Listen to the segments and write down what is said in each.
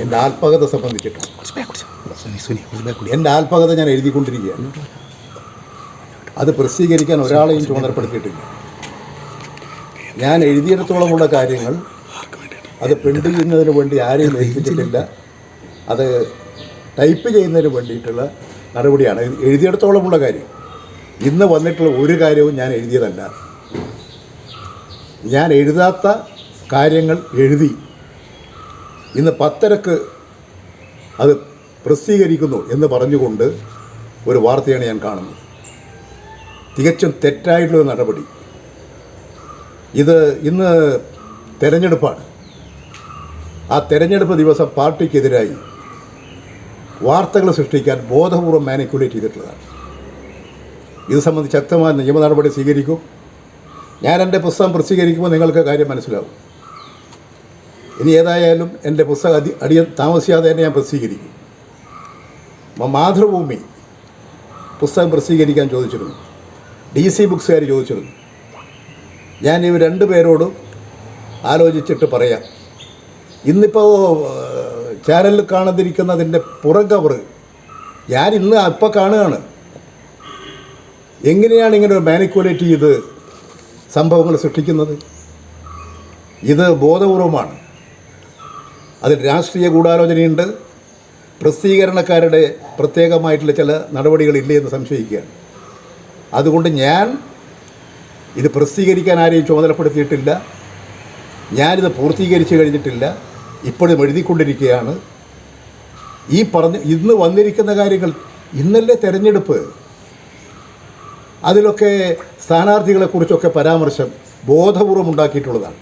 എൻ്റെ ആത്മകഥ സംബന്ധിച്ചിട്ടാണ്. എൻ്റെ ആത്മകഥ ഞാൻ എഴുതിക്കൊണ്ടിരിക്കുകയാണ്. അത് പ്രസിദ്ധീകരിക്കാൻ ഒരാളെയും ചുമതലപ്പെടുത്തിയിട്ടില്ല. ഞാൻ എഴുതിയിടത്തോളമുള്ള കാര്യങ്ങൾ അത് പ്രിൻ്റ് ചെയ്യുന്നതിന് വേണ്ടി ആരെയും ഏൽപ്പിച്ചിട്ടില്ല. അത് ടൈപ്പ് ചെയ്യുന്നതിന് വേണ്ടിയിട്ടുള്ള നടപടിയാണ് എഴുതിയിടത്തോളമുള്ള കാര്യം. ഇന്ന് വന്നിട്ടുള്ള ഒരു കാര്യവും ഞാൻ എഴുതിയതല്ല. ഞാൻ എഴുതാത്ത കാര്യങ്ങൾ എഴുതി ഇന്ന് 10:30 അത് പ്രസിദ്ധീകരിക്കുന്നു എന്ന് പറഞ്ഞുകൊണ്ട് ഒരു വാർത്തയാണ് ഞാൻ കാണുന്നത്. തികച്ചും തെറ്റായിട്ടുള്ള നടപടി. ഇത് ഇന്ന് തെരഞ്ഞെടുപ്പാണ്. ആ തെരഞ്ഞെടുപ്പ് ദിവസം പാർട്ടിക്കെതിരായി വാർത്തകൾ സൃഷ്ടിക്കാൻ ബോധപൂർവം മാനിക്കുലേറ്റ് ചെയ്തിട്ടുള്ളതാണ്. ഇത് സംബന്ധിച്ച് ശക്തമായ നിയമ നടപടി സ്വീകരിക്കും. ഞാൻ എൻ്റെ പുസ്തകം പ്രസിദ്ധീകരിക്കുമ്പോൾ നിങ്ങൾക്ക് കാര്യം മനസ്സിലാവും. ഇനി ഏതായാലും എൻ്റെ പുസ്തകം താമസിയാതെ തന്നെ ഞാൻ പ്രസിദ്ധീകരിക്കും. മാതൃഭൂമി പുസ്തകം പ്രസിദ്ധീകരിക്കാൻ ചോദിച്ചിരുന്നു. DC ബുക്സുകാർ ചോദിച്ചിരുന്നു. ഞാൻ ഇവർ 2 പേരോടും ആലോചിച്ചിട്ട് പറയാം. ഇന്നിപ്പോൾ ചാനലിൽ കാണാതിരിക്കുന്നതിൻ്റെ പുറം കവറ് ഞാൻ ഇന്ന് അപ്പം കാണുകയാണ്. എങ്ങനെയാണ് ഇങ്ങനെ ഒരു മാനിക്കുലേറ്റ് ചെയ്ത് സംഭവങ്ങൾ സൃഷ്ടിക്കുന്നത്? ഇത് ബോധപൂർവമാണ്. അതിൽ രാഷ്ട്രീയ ഗൂഢാലോചനയുണ്ട്. പ്രസിദ്ധീകരണക്കാരുടെ പ്രത്യേകമായിട്ടുള്ള ചില നടപടികളില്ലേ എന്ന് സംശയിക്കുകയാണ്. അതുകൊണ്ട് ഞാൻ ഇത് പ്രസിദ്ധീകരിക്കാൻ ആരെയും ചുമതലപ്പെടുത്തിയിട്ടില്ല. ഞാനിത് പൂർത്തീകരിച്ച് കഴിഞ്ഞിട്ടില്ല. ഇപ്പോഴും എഴുതിക്കൊണ്ടിരിക്കുകയാണ്. ഈ ഇന്ന് വന്നിരിക്കുന്ന കാര്യങ്ങൾ, ഇന്നല്ലേ തെരഞ്ഞെടുപ്പ്, അതിലൊക്കെ സ്ഥാനാർത്ഥികളെക്കുറിച്ചൊക്കെ പരാമർശം ബോധപൂർവം ഉണ്ടാക്കിയിട്ടുള്ളതാണ്.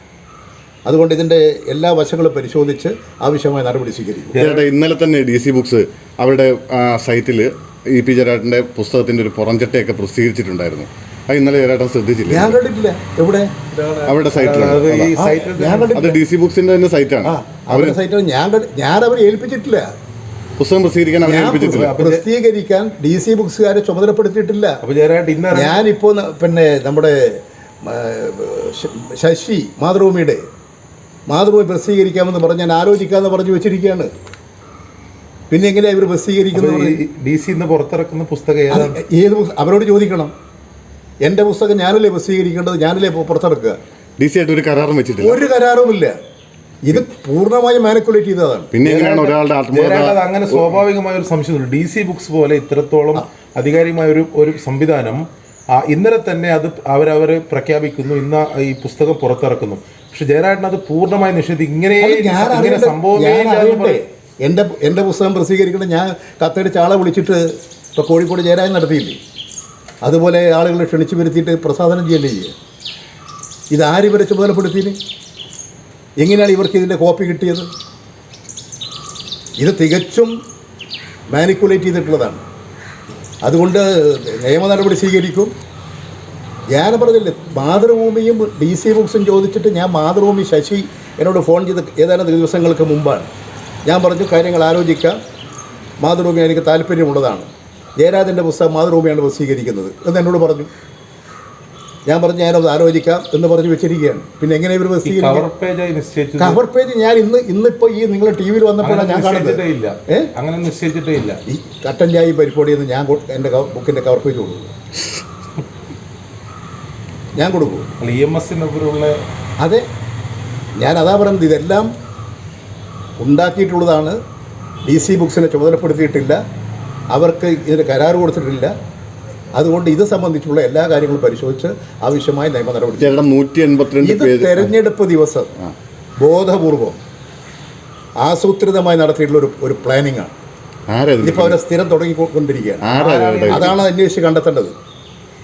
അതുകൊണ്ട് ഇതിൻ്റെ എല്ലാ വശങ്ങളും പരിശോധിച്ച് ആവശ്യമായ നടപടി സ്വീകരിക്കും. ഇന്നലെ തന്നെ DC ബുക്സ് അവരുടെ സൈറ്റിൽ EP ജയരാജൻ്റെ പുസ്തകത്തിൻ്റെ ഒരു പുറംചട്ടയൊക്കെ പ്രസിദ്ധീകരിച്ചിട്ടുണ്ടായിരുന്നു. അത് ഇന്നലെ ജയരാജൻ ശ്രദ്ധിച്ചില്ല? ഞാൻ കണ്ടിട്ടില്ല. എവിടെ? അവരുടെ സൈറ്റിലാണ്. അത് DC ബുക്സിൻ്റെ തന്നെ സൈറ്റാണ്. അവരുടെ സൈറ്റാണ്. ഞാൻ അവരെ ഏൽപ്പിച്ചിട്ടില്ല. പുസ്തകം പ്രസിദ്ധീകരിക്കാൻ അവരെ ഏൽപ്പിച്ചിട്ടില്ല. പ്രസിദ്ധീകരിക്കാൻ DC ബുക്സുകാരെ ചുമതലപ്പെടുത്തിയിട്ടില്ല. ഞാനിപ്പോൾ പിന്നെ നമ്മുടെ ശശി മാതൃഭൂമി പ്രസിദ്ധീകരിക്കാമെന്ന് പറഞ്ഞ് ഞാൻ ആലോചിക്കാമെന്ന് പറഞ്ഞു വെച്ചിരിക്കുകയാണ്. പിന്നെ എങ്ങനെയാണ് ഇവർ പ്രസിദ്ധീകരിക്കുന്നത്? DC ഇന്ന് പുറത്തിറക്കുന്ന പുസ്തകം ഏത് അവരോട് ചോദിക്കണം. എൻ്റെ പുസ്തകം ഞാനല്ലേ പ്രസിദ്ധീകരിക്കേണ്ടത്, ഞാനല്ലേ പുറത്തിറക്കുക. DC ആയിട്ട് ഒരു കരാറും വെച്ചിട്ടില്ല. ഒരു കരാറുമില്ല. ഇത് പൂർണ്ണമായും മാനിക്കുലേറ്റ് ചെയ്തതാണ്. പിന്നെ എങ്ങനെയാണ് ഒരാളുടെ ആത്മകഥ? അങ്ങനെ സ്വാഭാവികമായ ഒരു സംശയമുണ്ട്. DC ബുക്സ് പോലെ ഇത്രത്തോളം അധികാരികമായ ഒരു സംവിധാനം ഇന്നലെ തന്നെ അത് അവരവർ പ്രഖ്യാപിക്കുന്നു, ഇന്ന് ഈ പുസ്തകം പുറത്തിറക്കുന്നു. പക്ഷെ ജയരാജൻ അത് പൂർണ്ണമായി നിഷേധിക്കും. ഇങ്ങനെ സംഭവം എൻ്റെ പുസ്തകം പ്രസിദ്ധീകരിക്കണം. ഞാൻ കത്തടിച്ച ആളെ വിളിച്ചിട്ട് ഇപ്പോൾ കോഴിക്കോട് ജയരാജൻ നടത്തിയില്ലേ, അതുപോലെ ആളുകളെ ക്ഷണിച്ചു വരുത്തിയിട്ട് പ്രസാദനം ചെയ്യല്ലേ ചെയ്യുക. ഇതാര് ഇവരെ ചുമതലപ്പെടുത്തിയത്? എങ്ങനെയാണ് ഇവർക്ക് ഇതിൻ്റെ കോപ്പി കിട്ടിയത്? ഇത് തികച്ചും മാനിക്കുലേറ്റ് ചെയ്തിട്ടുള്ളതാണ്. അതുകൊണ്ട് നിയമ നടപടി സ്വീകരിക്കും. ഞാൻ പറഞ്ഞില്ലേ, മാതൃഭൂമിയും DC ബുക്സും ചോദിച്ചിട്ട് ഞാൻ മാതൃഭൂമി ശശി എന്നോട് ഫോൺ ചെയ്ത് ഏതാനും ദിവസങ്ങൾക്ക് മുമ്പാണ്. ഞാൻ പറഞ്ഞു കാര്യങ്ങൾ ആലോചിക്കാം, മാതൃഭൂമി എനിക്ക് താല്പര്യമുള്ളതാണ്, ജയരാജൻ്റെ പുസ്തകം മാതൃഭൂമിയാണ് പ്രസിദ്ധീകരിക്കുന്നത് എന്ന് എന്നോട് പറഞ്ഞു. ഞാൻ പറഞ്ഞു ഞാനത് ആലോചിക്കാം എന്ന് പറഞ്ഞു വെച്ചിരിക്കുകയാണ്. പിന്നെ എങ്ങനെ ഇവർ പ്രസിദ്ധീകരിക്കും? കവർ പേജ് ഞാൻ ഇന്നിപ്പോൾ ഈ നിങ്ങൾ TV വന്നപ്പോഴാണ് ഞാൻ കാണുന്നത്. അങ്ങനെ നിശ്ചയിച്ചിട്ടേ ഇല്ല. ഈ കട്ടൻ ചായ പരിപാടിയെന്ന് ഞാൻ എൻ്റെ ബുക്കിൻ്റെ കവർ പേജ് കൊടുക്കും. ഞാൻ കൊടുക്കും. അതെ, ഞാൻ അതാ പറയുന്നത്. ഇതെല്ലാം ഉണ്ടാക്കിയിട്ടുള്ളതാണ്. DC ബുക്സിനെ ചുമതലപ്പെടുത്തിയിട്ടില്ല, അവർക്ക് ഇതിന് കരാർ കൊടുത്തിട്ടില്ല. അതുകൊണ്ട് ഇത് സംബന്ധിച്ചുള്ള എല്ലാ കാര്യങ്ങളും പരിശോധിച്ച് ആവശ്യമായ നിയമ നടപടി. ഇത് തെരഞ്ഞെടുപ്പ് ദിവസം ബോധപൂർവം ആസൂത്രിതമായി നടത്തിയിട്ടുള്ള ഒരു പ്ലാനിങ് ആണ്. ഇതിപ്പോൾ അവരെ സ്ഥിരം തുടങ്ങിക്കൊണ്ടിരിക്കുകയാണ്. അതാണ് അന്വേഷിച്ച് കണ്ടെത്തേണ്ടത്.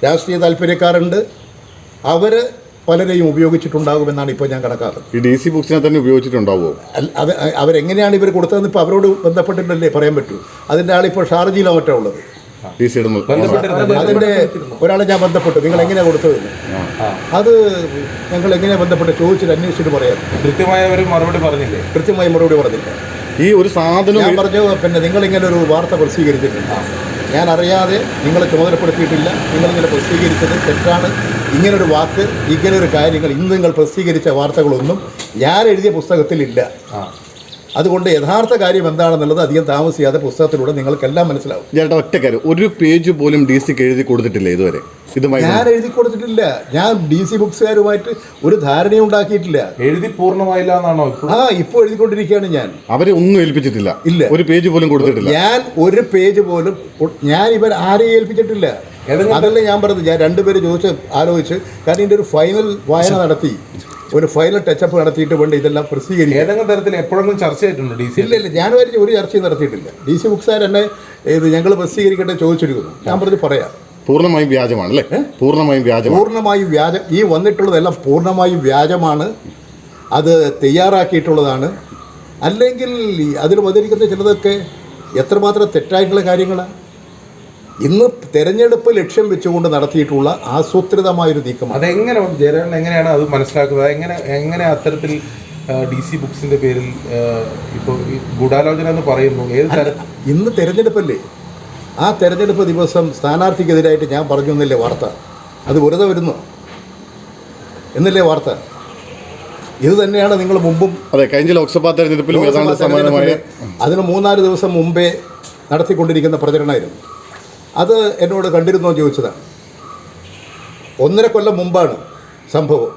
രാഷ്ട്രീയ താല്പര്യക്കാരുണ്ട്, അവർ പലരെയും ഉപയോഗിച്ചിട്ടുണ്ടാകുമെന്നാണ് ഇപ്പോൾ ഞാൻ കണക്കാക്കുന്നത്. ഈ DC ബുക്സിനെ തന്നെ ഉപയോഗിച്ചിട്ടുണ്ടാവുമോ? അത് അവരെങ്ങനെയാണ് ഇവർ കൊടുത്തതെന്ന് ഇപ്പോൾ അവരോട് ബന്ധപ്പെട്ടിട്ടല്ലേ പറയാൻ പറ്റൂ. അതിൻ്റെ ആളിപ്പോൾ ഷാർജയിലോ മറ്റോ ഉള്ളത്. അതിൻ്റെ ഒരാളെ ഞാൻ ബന്ധപ്പെട്ടു, നിങ്ങൾ എങ്ങനെയാണ് കൊടുത്തതെന്ന്. അത് ഞങ്ങൾ എങ്ങനെയാണ് ബന്ധപ്പെട്ട് ചോദിച്ചിട്ട് അന്വേഷിച്ചിട്ട് പറയാം. കൃത്യമായ മറുപടി പറഞ്ഞില്ല. ഈ ഒരു സാധനം ഞാൻ പറഞ്ഞു, പിന്നെ നിങ്ങളിങ്ങനെ ഒരു വാർത്ത പ്രസിദ്ധീകരിച്ചിട്ടുണ്ട്, ഞാൻ അറിയാതെ നിങ്ങളെ ചുമതലപ്പെടുത്തിയിട്ടില്ല, നിങ്ങളിങ്ങനെ പ്രസിദ്ധീകരിച്ചത് തെറ്റാണ്. ഇങ്ങനൊരു വാക്ക്, ഇങ്ങനൊരു കാര്യങ്ങൾ ഇന്ന് നിങ്ങൾ പ്രസിദ്ധീകരിച്ച വാർത്തകളൊന്നും ഞാൻ എഴുതിയ പുസ്തകത്തിലില്ല. അതുകൊണ്ട് യഥാർത്ഥ കാര്യം എന്താണെന്നുള്ളത് അധികം താമസിയാതെ പുസ്തകത്തിലൂടെ നിങ്ങൾക്കെല്ലാം മനസ്സിലാവും. ചേട്ടാ ഒറ്റ കാര്യം, ഒരു പേജ് പോലും ഡി സിക്ക് എഴുതി കൊടുത്തിട്ടില്ല ഇതുവരെ ഇതുമായി ഞാൻ എഴുതി കൊടുത്തിട്ടില്ല. ഞാൻ DC ബുക്സുകാരുമായിട്ട് ഒരു ധാരണയും ഉണ്ടാക്കിയിട്ടില്ല. എഴുതി പൂർണ്ണമായില്ല എന്നാണോ ഇപ്പോൾ? ഇപ്പോൾ എഴുതിക്കൊണ്ടിരിക്കുകയാണ് ഞാൻ. അവരെ ഒന്നും ഏൽപ്പിച്ചിട്ടില്ല, ഇല്ല. ഒരു പേജ് പോലും കൊടുത്തിട്ടില്ല. ഞാൻ ഒരു പേജ് പോലും ഞാൻ ഇവർ ആരെയും ഏൽപ്പിച്ചിട്ടില്ല. അതല്ല ഞാൻ പറഞ്ഞത്. ഞാൻ രണ്ടുപേര് ആലോചിച്ച് കാരണം ഇതിൻ്റെ ഒരു ഫൈനൽ വായന നടത്തി, ഒരു ഫൈനൽ ടച്ചപ്പ് നടത്തിയിട്ട് വേണ്ട ഇതെല്ലാം പ്രസിദ്ധീകരിക്കും. ഏതെങ്കിലും തരത്തിൽ എപ്പോഴെങ്കിലും ചർച്ച ചെയ്തിട്ടുണ്ടോ DC? ഇല്ല, ഞാൻ ഒരു ചർച്ചയും നടത്തിയിട്ടില്ല. DC ബുക്സുകാർ എന്നെ ഞങ്ങൾ പ്രസിദ്ധീകരിക്കട്ടെ ചോദിച്ചിരിക്കുന്നു. ഞാൻ പറഞ്ഞു പറയാം. പൂർണ്ണമായും വ്യാജമാണ് അല്ലേ? പൂർണ്ണമായും വ്യാജം. ഈ വന്നിട്ടുള്ളതെല്ലാം പൂർണ്ണമായും വ്യാജമാണ്. അത് തയ്യാറാക്കിയിട്ടുള്ളതാണ്. അല്ലെങ്കിൽ അതിൽ വന്നിരിക്കുന്ന ചിലതൊക്കെ എത്രമാത്രം തെറ്റായിട്ടുള്ള കാര്യങ്ങളാണ്. ഇന്ന് തെരഞ്ഞെടുപ്പ് ലക്ഷ്യം വെച്ചുകൊണ്ട് നടത്തിയിട്ടുള്ള ആസൂത്രിതമായൊരു നീക്കമാണ്. അതെങ്ങനെ ജയരാജൻ എങ്ങനെയാണ് അത് മനസ്സിലാക്കുന്നത്? എങ്ങനെ അത്തരത്തിൽ DC ബുക്സിന്റെ പേരിൽ ഇപ്പോൾ ഈ ഗൂഢാലോചന എന്ന് പറയുന്നു? ഏത് തരത്തിൽ? ഇന്ന് തെരഞ്ഞെടുപ്പല്ലേ? ആ തെരഞ്ഞെടുപ്പ് ദിവസം സ്ഥാനാർത്ഥിക്കെതിരായിട്ട് ഞാൻ പറഞ്ഞു എന്നല്ലേ വാർത്ത? അത് വെറുതെ വരുന്നു എന്നല്ലേ വാർത്ത? ഇത് തന്നെയാണ് നിങ്ങൾ മുമ്പും അതെ കഴിഞ്ഞ ലോക്സഭാ തെരഞ്ഞെടുപ്പിലും ഏതാണ്ട് സമാനമായ അതിന് 3-4 ദിവസം മുമ്പേ നടത്തിക്കൊണ്ടിരിക്കുന്ന പ്രചരണമായിരുന്നു. അത് എന്നോട് കണ്ടിരുന്നോ ചോദിച്ചതാണ്. 1.5 കൊല്ലം മുമ്പാണ് സംഭവം.